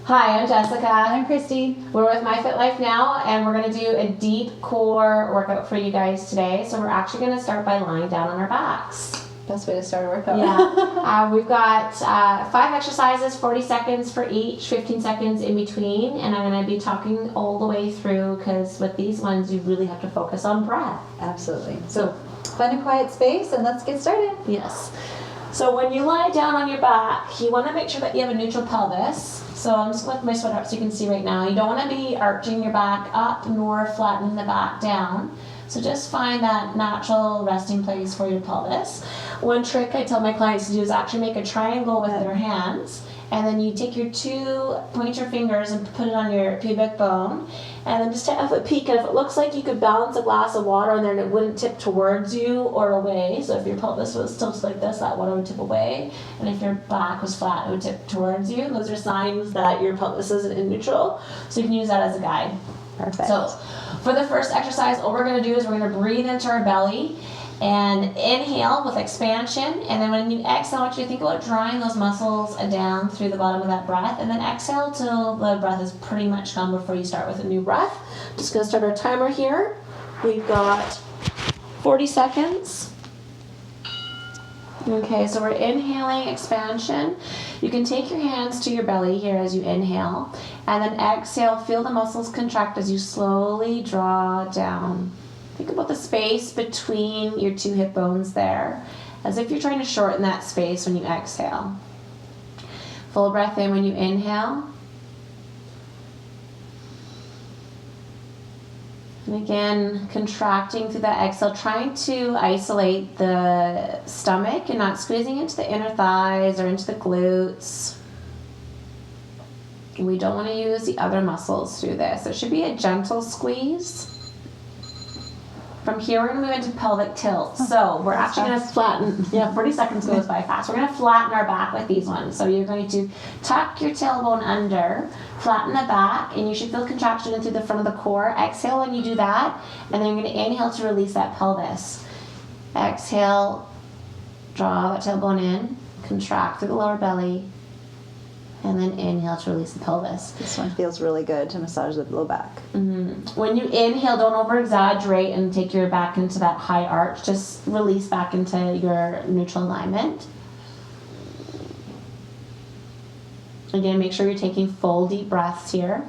Hi, I'm Jessica. I'm Christy. We're with My Fit Life Now, and we're going to do a deep core workout for you guys today. So we're actually going to start by lying down on our backs. Best way to start a workout. Yeah. We've got 5 exercises, 40 seconds for each, 15 seconds in between, and I'm going to be talking all the way through because with these ones you really have to focus on breath. Absolutely. So find a quiet space and let's get started. Yes. So when you lie down on your back, you want to make sure that you have a neutral pelvis. So I'm just going to lift my sweater up so you can see right now. You don't want to be arching your back up nor flattening the back down. So just find that natural resting place for your pelvis. One trick I tell my clients to do is actually make a triangle with their hands, and then you take your point your fingers and put it on your pubic bone, and then just have a peek. And if it looks like you could balance a glass of water in there and it wouldn't tip towards you or away, so if your pelvis was tilted like this, that water would tip away, and if your back was flat, it would tip towards you. Those are signs that your pelvis isn't in neutral, so you can use that as a guide. Perfect. So for the first exercise, all we're going to do is we're going to breathe into our belly and inhale with expansion, and then when you exhale, I want you to think about drawing those muscles down through the bottom of that breath, and then exhale till the breath is pretty much gone before you start with a new breath. Just going to start our timer here. We've got 40 seconds. Okay, so we're inhaling expansion. You can take your hands to your belly here as you inhale, and then exhale, feel the muscles contract as you slowly draw down. Think about the space between your 2 hip bones there, as if you're trying to shorten that space when you exhale. Full breath in when you inhale. And again, contracting through that exhale, trying to isolate the stomach and not squeezing into the inner thighs or into the glutes. We don't want to use the other muscles through this. It should be a gentle squeeze. From here, we're going to move into pelvic tilts. So we're actually going to flatten. Yeah, 40 seconds goes by fast. We're going to flatten our back with these ones. So you're going to tuck your tailbone under, flatten the back, and you should feel contraction in through the front of the core. Exhale when you do that, and then you're going to inhale to release that pelvis. Exhale, draw that tailbone in, contract through the lower belly, and then inhale to release the pelvis. This one feels really good to massage the low back. Mm-hmm. When you inhale, don't over-exaggerate and take your back into that high arch. Just release back into your neutral alignment. Again, make sure you're taking full deep breaths here.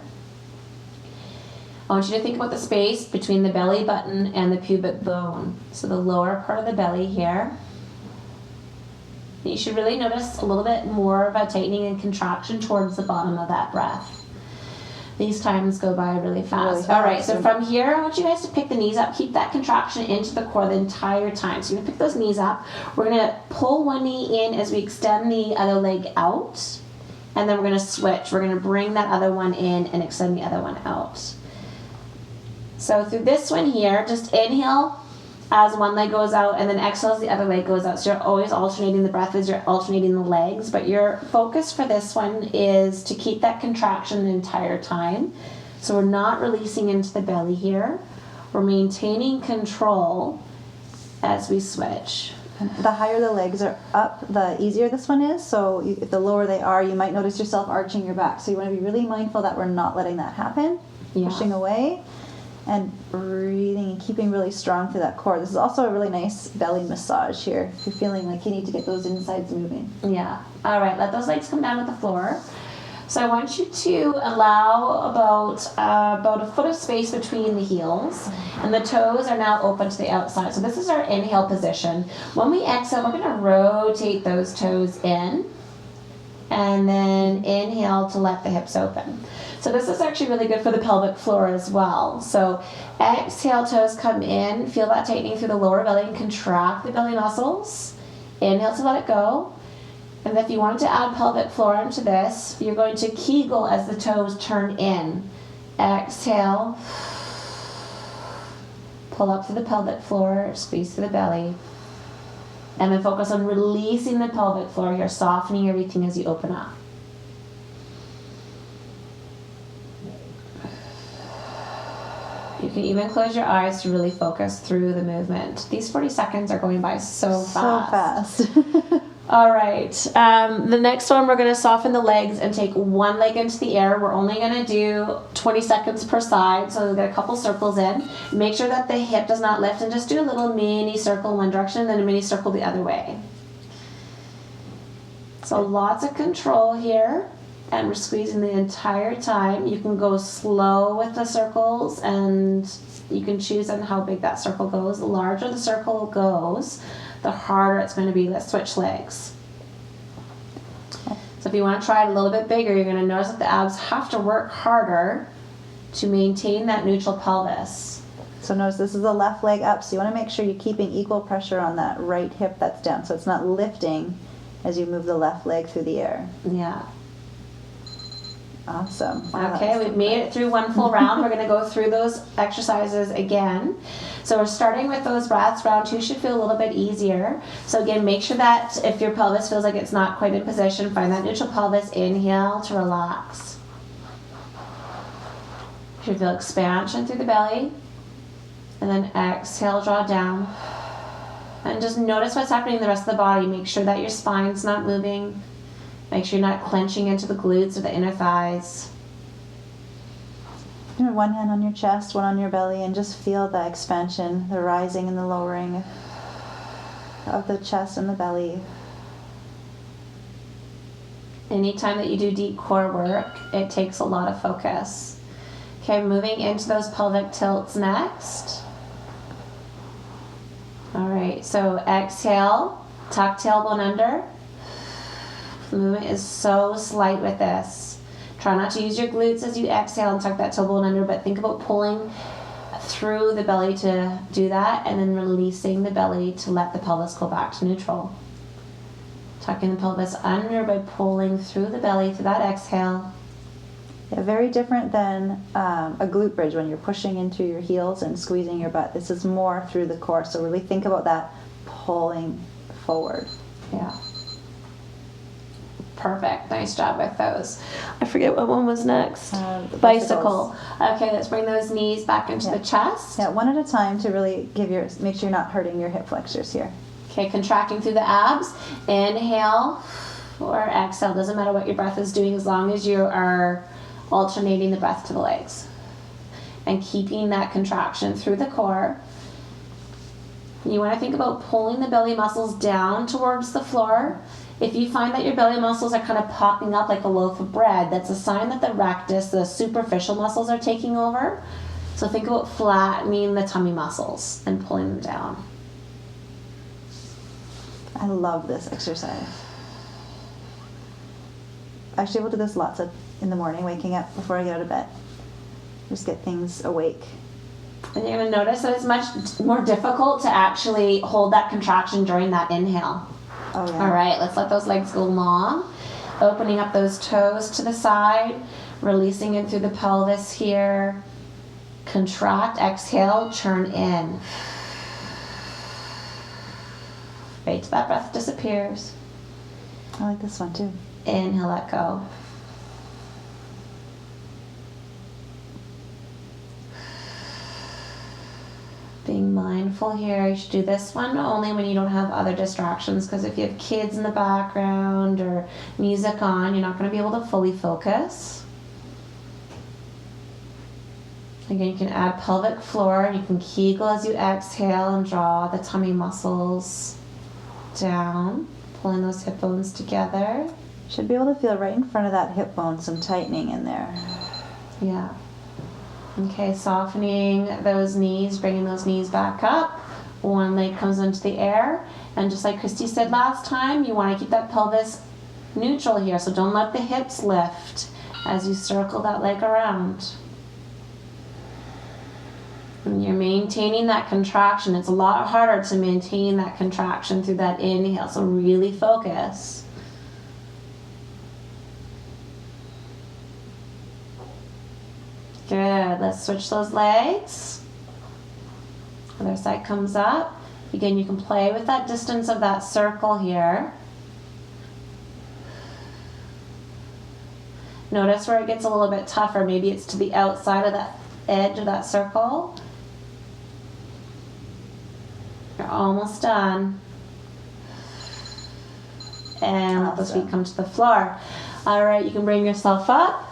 I want you to think about the space between the belly button and the pubic bone. So the lower part of the belly here. You should really notice a little bit more of a tightening and contraction towards the bottom of that breath. These times go by really fast. All right, so from here, I want you guys to pick the knees up. Keep that contraction into the core the entire time. So you're going to pick those knees up. We're going to pull one knee in as we extend the other leg out. And then we're going to switch. We're going to bring that other one in and extend the other one out. So through this one here, just inhale as one leg goes out, and then exhale as the other leg goes out. So you're always alternating the breath as you're alternating the legs, but your focus for this one is to keep that contraction the entire time. So we're not releasing into the belly here. We're maintaining control as we switch. The higher the legs are up, the easier this one is. So if the lower they are, you might notice yourself arching your back. So you want to be really mindful that we're not letting that happen. Yeah. Pushing away. And breathing and keeping really strong through that core. This is also a really nice belly massage here. If you're feeling like you need to get those insides moving. Yeah. All right. Let those legs come down to the floor. So I want you to allow about a foot of space between the heels, and the toes are now open to the outside. So this is our inhale position. When we exhale, we're going to rotate those toes in, and then inhale to let the hips open. So this is actually really good for the pelvic floor as well. So exhale, toes come in, feel that tightening through the lower belly and contract the belly muscles. Inhale to let it go. And if you wanted to add pelvic floor into this, you're going to Kegel as the toes turn in. Exhale, pull up through the pelvic floor, squeeze through the belly. And then focus on releasing the pelvic floor here, softening everything as you open up. You can even close your eyes to really focus through the movement. These 40 seconds are going by so fast. So fast. All right. The next one, we're going to soften the legs and take one leg into the air. We're only going to do 20 seconds per side, so we'll get a couple circles in. Make sure that the hip does not lift, and just do a little mini circle in one direction, then a mini circle the other way. So lots of control here, and we're squeezing the entire time. You can go slow with the circles, and you can choose on how big that circle goes. The larger the circle goes, the harder it's going to be. Let's switch legs. So if you want to try it a little bit bigger, you're going to notice that the abs have to work harder to maintain that neutral pelvis. So notice this is the left leg up, so you want to make sure you're keeping equal pressure on that right hip that's down, so it's not lifting as you move the left leg through the air. Yeah. Awesome. Okay, we've made it through one full round. We're going to go through those exercises again. So we're starting with those breaths. Round 2 should feel a little bit easier. So again, make sure that if your pelvis feels like it's not quite in position, find that neutral pelvis. Inhale to relax. You should feel expansion through the belly. And then exhale, draw down. And just notice what's happening in the rest of the body. Make sure that your spine's not moving. Make sure you're not clenching into the glutes or the inner thighs. One hand on your chest, one on your belly, and just feel the expansion, the rising and the lowering of the chest and the belly. Anytime that you do deep core work, it takes a lot of focus. Okay, moving into those pelvic tilts next. All right, so exhale, tuck tailbone under. The movement is so slight with this. Try not to use your glutes as you exhale and tuck that tailbone under, but think about pulling through the belly to do that, and then releasing the belly to let the pelvis go back to neutral. Tucking the pelvis under by pulling through the belly through that exhale. Yeah, very different than a glute bridge when you're pushing into your heels and squeezing your butt. This is more through the core, so really think about that pulling forward. Yeah. Perfect. Nice job with those. I forget what one was next. Bicycle. Okay, let's bring those knees back into the chest. Yeah, one at a time to really make sure you're not hurting your hip flexors here. Okay, contracting through the abs. Inhale or exhale. Doesn't matter what your breath is doing as long as you are alternating the breath to the legs. And keeping that contraction through the core. You want to think about pulling the belly muscles down towards the floor. If you find that your belly muscles are kind of popping up like a loaf of bread, that's a sign that the rectus, the superficial muscles, are taking over. So think about flattening the tummy muscles and pulling them down. I love this exercise. Actually, we'll do this lots in the morning, waking up before I get out of bed. Just get things awake. And you're going to notice that it's much more difficult to actually hold that contraction during that inhale. Oh, yeah. All right, let's let those legs go long. Opening up those toes to the side, releasing in through the pelvis here. Contract, exhale, turn in. Wait till that breath disappears. I like this one too. Inhale, let go. Being mindful here, you should do this one only when you don't have other distractions, because if you have kids in the background or music on, you're not going to be able to fully focus. Again, you can add pelvic floor. You can kegel as you exhale and draw the tummy muscles down, pulling those hip bones together. Should be able to feel right in front of that hip bone some tightening in there. Yeah. Okay, softening those knees, bringing those knees back up. One leg comes into the air. And just like Christy said last time, you want to keep that pelvis neutral here. So don't let the hips lift as you circle that leg around. And you're maintaining that contraction. It's a lot harder to maintain that contraction through that inhale. So really focus. Good. Let's switch those legs. Other side comes up. Again, you can play with that distance of that circle here. Notice where it gets a little bit tougher. Maybe it's to the outside of that edge of that circle. You're almost done. and let those feet Awesome. come to the floor. All right, you can bring yourself up.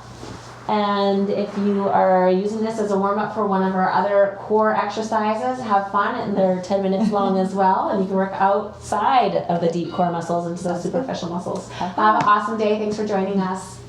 And if you are using this as a warm-up for one of our other core exercises, have fun, and they're 10 minutes long as well, and you can work outside of the deep core muscles into those superficial muscles. Have an awesome day. Thanks for joining us.